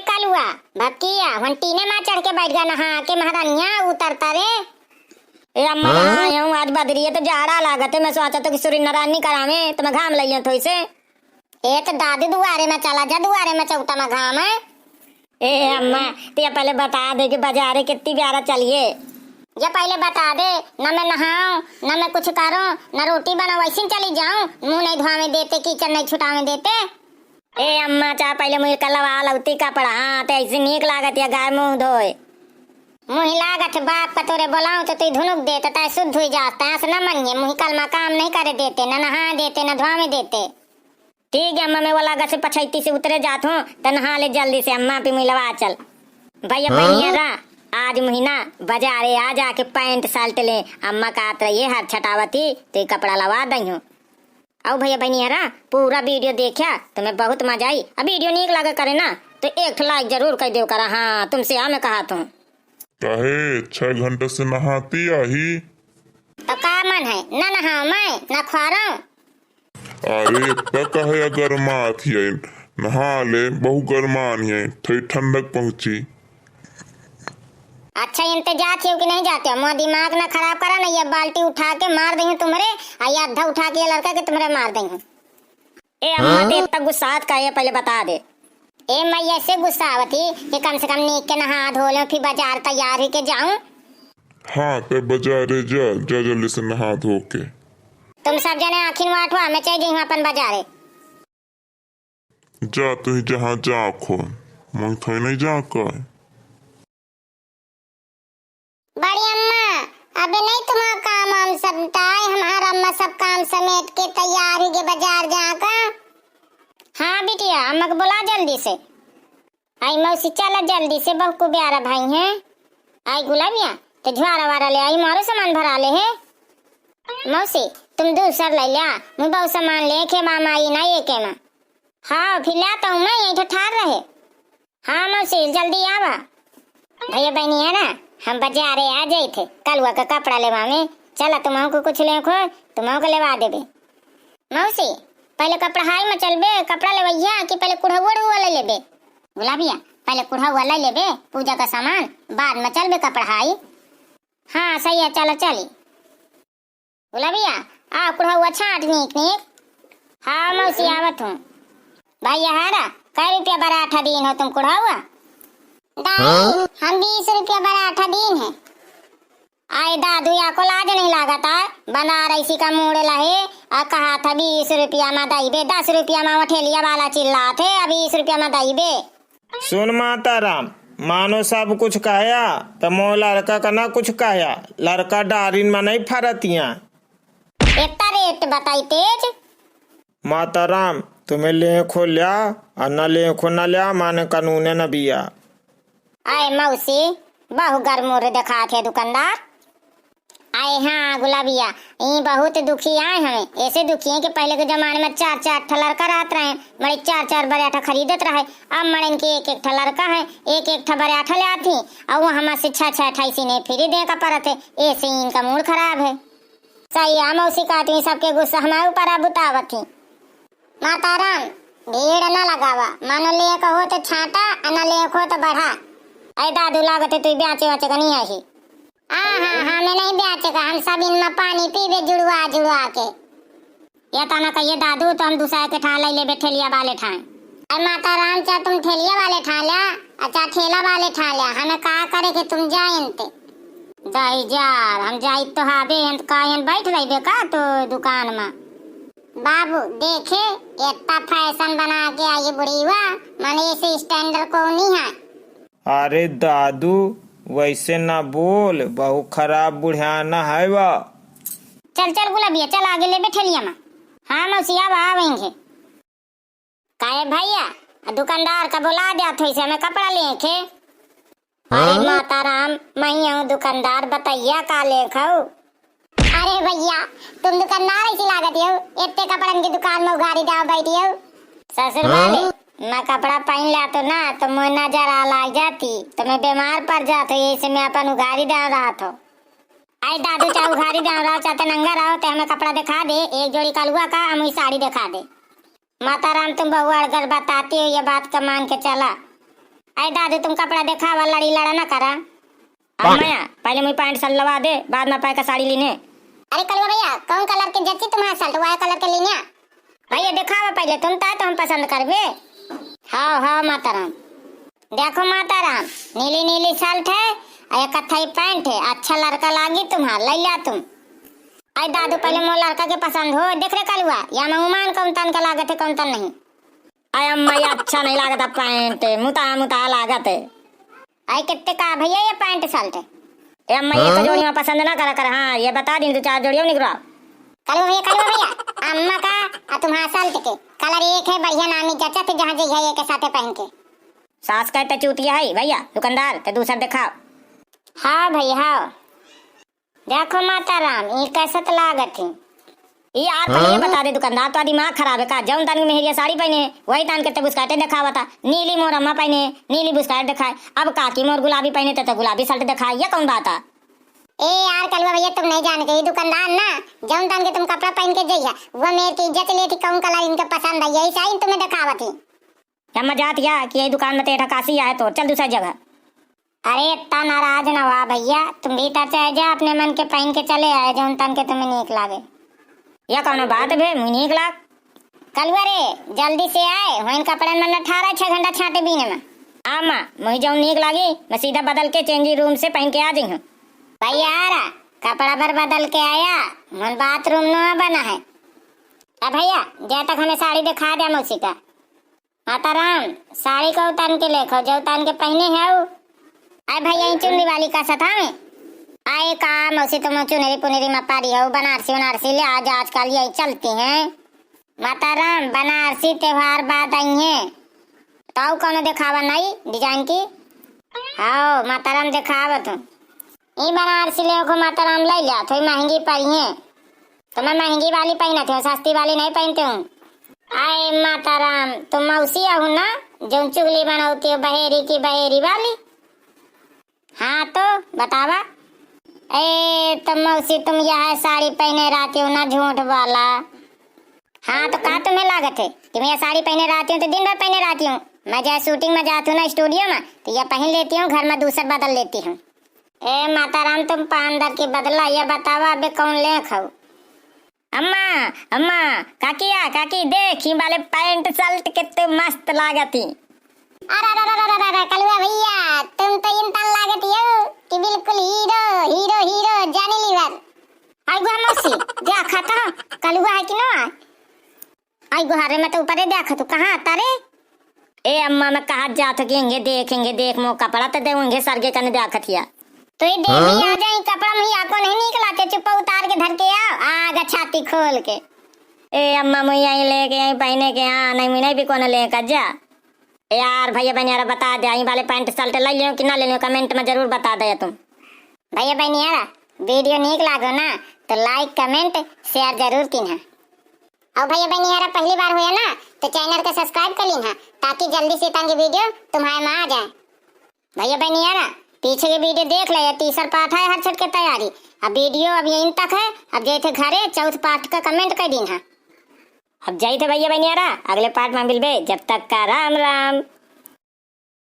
कलुआ भक्किया घंटी ने माँ चढ़ के बैठ गया नहा के महारानिया उतरता रे। ए अम्मा कहाँ हूँ आज बदरी है तो जाड़ा लागत है। मैं सोचा तो कि सूर्य नारायण करावे तो मैं घाम लिया थोड़ी से। ए तो दादी दुआरे में चला जा, दुआरे में चौथा में घाम है। ए अम्मा तो पहले बता दे कि बाजारे कितनी प्यारा चलिए। या पहले बता दे, न मैं नहाऊं न मैं कुछ करूं न रोटी बनाऊं, वैसे चली जाऊं। मुंह नहीं धोने देते, कीचड़ नहीं छुटावे देते। ए अम्मा चाह पहले मुझे कलवा लौती कपड़ा हाँ तो ऐसे नीक लागत या गाय मुंह धोए। मुही लागत बाप का तोरे बोलाऊं तो तू धुनुक देता तय शुद्ध हुई जाता है। न मनिए मुही कलमा काम नहीं करे देते, न नहा देते न धोवे देते। ठीक है अम्मा मैं वो लागत से पछैती से उतरे जात हूँ तो नहा ले जल्दी से अम्मा पे मुझे लवा चल। भैया बहनिया आज महीना बाजारे आ जाके पैंट शर्ट ले अम्मा का आत रही हर छटावती तो कपड़ा लवा दई हूँ। आओ भैया बहनिया पूरा वीडियो देखा तो मैं बहुत मजा आई। अब वीडियो नीक लगा करे ना तो एक लाइक जरूर कर दो करा। हाँ तुमसे मैं कहा तू काहे 6 घंटे से नहाती आही तो का मन है न नहा मैं न खुआरा। अरे पका है गर्मात है नहा ले बहु गर्मान है थोड़ी ठंडक पहुंची। अच्छा इनते जाते हो कि नहीं जाते हो? मोर दिमाग ना खराब करा ना, ये बाल्टी उठा के मार दही तुम्हारे और ये अद्धा उठा के ये लड़का के तुम्हारे मार दही। ए अम्मा ते तक गुस्सा का ये पहले बता दे। ए मैं ऐसे गुस्सा आवती कि कम से कम नीक के नहा धो लो फिर बाजार तैयार ही के जाऊं। हाँ पे बाजारे जा जल्दी से नहा धो के। तुम सब जने आखिर वाटवा मैं चाहिए हूँ अपन बाजारे। जा तू ही जहाँ जा खो मैं थोड़ी नहीं जा कर। बड़ी अम्मा अबे नहीं तुम्हारा काम हम सब ताए हमारा अम्मा सब काम समेट के तैयार ही के बाजार जाकर। हाँ बिटिया अम्मा को बुला जल्दी से। आई मौसी चला जल्दी से, बहु को प्यारा भाई है। आई गुलाबिया तो झुआरा वारा ले आई, मारो सामान भरा ले है। मौसी तुम दूसर ले लिया, मुझे बहुत सामान ले के मामा आई ना ये के माँ। हाँ फिर लाता हूँ मैं यही ठार रहे। हाँ मौसी जल्दी आवा। भैया बहनी है ना हम बाजारे आ जाए थे कलुआ का कपड़ा लेवा में। चला तुम को कुछ ले खो तुम को लेवा देबे। मौसी पहले कपड़ा हाई में चलबे कपड़ा लेवैया कि पहले कुढ़ा वाला लेबे? गुलाबिया पहले कुढ़ा वाला लेबे पूजा का सामान, बाद में चलबे कपड़ा हाई। हाँ सही है चलो चली। गुलाबिया आ कुढ़ा हुआ छाट नीक नीक। हाँ मौसी आवत हूँ। भैया हारा कै रुपया बराठा दिन हो तुम कुढ़ा हुआ? हम 20 रुपया बराठा दिन है। आए दादू या को लाज नहीं लागता बनारसी का मूड लहे और कहा था 20 रुपया में दईबे, 10 रुपया में ठेलिया वाला चिल्ला थे, 20 रुपया में दईबे। सुन माता राम मानो सब कुछ कहया तो मो लड़का का ना कुछ कहया, लड़का डारिन में नहीं फरतिया। इतना रेट बताई तेज। माता राम तुम्हें ले खो लिया और न ले खो न लिया माने कानून न बिया। आए मौसी बहु गर्मोर दिखा थे दुकानदार। आए हाँ गुलाबिया ये बहुत दुखी आए हमें। ऐसे दुखी है कि पहले के जमाने में 4-4 लड़का रहते रहे, बड़े 4-4 बराठा खरीदत रहे। अब मरे इनके 1-1 लड़का है, 1-1 बराठा ले आती और वो हमारे 6-6 28 ने फ्री दे का परत है। ऐसे ही इनका मूड खराब है। सही है मौसी कहती सबके गुस्सा हमारे ऊपर अब उतावत थी। माता राम भीड़ न लगावा, मानो ले हो तो छाटा न ले हो तो बढ़ा। अरे दादू लागत है तू ब्याचे वाचे का नहीं आई। हाँ मैं नहीं ब्याचे का, हम सब इनमें पानी पीबे जुड़वा जुड़वा के। या तना कहिए दादू तो हम दूसरा के ठा ले बैठे ठेलिया वाले ठाए। अरे माता राम चाह तुम ठेलिया वाले ठा लिया, अच्छा ठेला वाले ठा लिया, हमें कहा करे कि तुम जाए इनते जाई जा। हम जाई तो हाबे कायन बैठ रही का तो दुकान में। बाबू देखे इतना फैशन बना के आई बुढ़ी हुआ, माने ऐसे स्टैंडर्ड को नहीं है। अरे दादू वैसे ना बोल, बहु खराब बुढ़ियाना है वो। चल चल गुलाबिया चल आगे ले बैठलिया में। हाँ मौसी अब आवेंगे। काहे भैया दुकानदार का बुला दिया थे हमें कपड़ा लेके। अरे माता राम मैं हूँ दुकानदार, बताइया का ले खाऊ। अरे भैया तुम दुकानदार ऐसी लागत हो, इतने कपड़न की दुकान में उघारी जाओ बैठी हो। ससुर वाले मैं कपड़ा पहन लिया तो ना तो मुझे नजर आ लग जाती तो मैं बीमार पड़ जाती, ऐसे मैं अपन उघारी डाल रहा था। आई दादू चाहे उघारी डाल रहा चाहते नंगा रहो तो हमें कपड़ा दिखा दे, एक जोड़ी कलुआ का हमें साड़ी दिखा दे। माता राम तुम बहु अड़गर बताती हो, ये बात का मान के चला। अरे दादू तुम कपड़ा दिखावा, लड़ी लड़ा ना करा। अम्मा पहले मुझे पैंट शर्ट लगा दे, बाद में पैका साड़ी लेने। अरे कलवा भैया कौन कलर के जच्ची तुम्हारा शर्ट, वह कलर के लेने भैया दिखावा पहले तुम ता तो हम पसंद करबे। हाँ हाँ माता राम, देखो माता राम, नीली नीली शर्ट है और कत्थई पैंट है, अच्छा लड़का लागी तुम्हारा, ले लिया तुम। अरे दादू पहले मोर लड़का के पसंद हो देख रे कलुआ, या मैं उमान कौन तन का लागत है कौन तन नहीं। अरे अम्मा ये अच्छा नहीं लागता पैंट, मुता मुता लागत है। अरे कितने का भैया ये पैंट शर्ट है? ए अम्मा ये तो जोड़ियां पसंद ना करा कर। हाँ ये बता दी तो 4 जोड़ियों निकलवा। कलवा भैया अम्मा का और तुम्हारा शर्ट के कलर एक है, बढ़िया नामी चाचा थे जहाँ जइहा एक के साथे पहन के। सास कहते चूतिया है भैया दुकानदार ते दूसरा दिखाओ। हाँ भैया हाँ, देखो माता राम ये कैसा तो लागत है। ये यार पहले ये बता दे दुकानदार तो दिमाग खराब है का, जौन तान की मेहरिया साड़ी पहने वही तान के ते बुस्काटे दिखावा था। नीली मोर अम्मा पहने नीली बुस्काट दिखाए, अब काकी मोर गुलाबी पहने तो गुलाबी शर्ट दिखाए, ये कौन बात है? ए यार कलवा भैया तुम नहीं जानते, ये दुकानदार ना जौन तान के तुम कपड़ा पहन के जइहा वो मेरे की इज्जत लेती, कौन कलर इनके पसंद है यही साइन तुम्हें दिखावा थी। अम्मा जात या कि यही दुकान में तेरा काशी है तो चल दूसरा जगह। अरे इतना नाराज ना हुआ भैया, तुम भीतर से जा अपने मन के पहन के चले आए जौन तान के तुम्हें नीक लागे। या कौन बात भे मुझे नीक लाग। कलवा रे जल्दी से आए, वहीं कपड़े में 18-6 घंटा छाटे बीने में। आमा मुझे जौन नीक लागी मैं सीधा बदल के चेंजिंग रूम से पहन के आ जाई हूँ। भैया आ रहा कपड़ा पर बदल के आया, मन बाथरूम न बना है। अब भैया जब तक हमें साड़ी दिखा दिया मौसी का। माता राम साड़ी को उतार के लेखो जो उतार के पहने है वो। अरे भैया चुनरी वाली का सथा में आए का मौसी तुम चुनरी पुनरी में पारी हो, बनारसी बनारसी ले आज आजकल यही चलती हैं। माता राम बनारसी त्योहार बाद आई है तो कौन दिखावा नई डिजाइन की। हाँ माता राम दिखावा तुम ये बनारसी ले को माता राम ले लिया, थोड़ी महंगी पड़ी है तो मैं महंगी वाली पहना थी, सस्ती वाली नहीं पहनती हूँ। आए माता राम तुम मौसी हो ना जो चुगली बनाती हो बहेरी की बहेरी वाली। हाँ तो बतावा। ए तुम मौसी तुम यह साड़ी पहने रहती हो ना झूठ वाला। हाँ तो का तुम्हें लागत है कि मैं यह साड़ी पहने रहती हूँ तो दिन भर पहने रहती हूँ। मैं जब शूटिंग में जाती हूँ ना स्टूडियो में तो यह पहन लेती हूँ, घर में दूसरा बदल लेती हूँ। ए माता राम तुम पांदर की बदला ये बतावा अबे कौन ले खाऊ। अम्मा अम्मा काकिया काकी देखी वाले पैंट शर्ट कितने मस्त लागती। अरे कलुआ भैया तुम तो इंसान लागत हो कि बिल्कुल हीरो हीरो हीरो जाने लीवर। आई गो मौसी देखा था कलुआ है कि ना। आई गो हारे मैं तो ऊपर देखा तू कहाँ तारे। ए अम्मा मैं कहा जात गेंगे देखेंगे देख मो कपड़ा तो देंगे सरगे कने देखतिया तो ये देवी आ जाए कपड़ा मुझे आपको नहीं निकलाते, चुप्पा उतार के धर के आओ आगा छाती खोल के। ए अम्मा मुझे यहीं लेके यहीं पहने के हाँ नहीं मुझे भी कौन लेकर जा। यार भैया बनियारा बता दे यहीं वाले पैंट शर्ट ले लियो कि ना ले लियो, कमेंट में जरूर बता दे तुम। भैया बनियारा वीडियो नीक लागो ना तो लाइक कमेंट शेयर जरूर कीना। और भैया बनियारा पहली बार हुआ ना तो चैनल को सब्सक्राइब कर लीना ताकि जल्दी से ताकि वीडियो तुम्हारे में आ जाए। भैया बनियारा पीछे की वीडियो देख ले, तीसरा पार्ट है हर छठ की तैयारी। अब वीडियो अब यहीं तक है, अब जैसे घरे चौथ पार्ट का कमेंट कर दीना। अब जाई थे भैया बनियारा अगले पार्ट में मिलबे, जब तक का राम राम।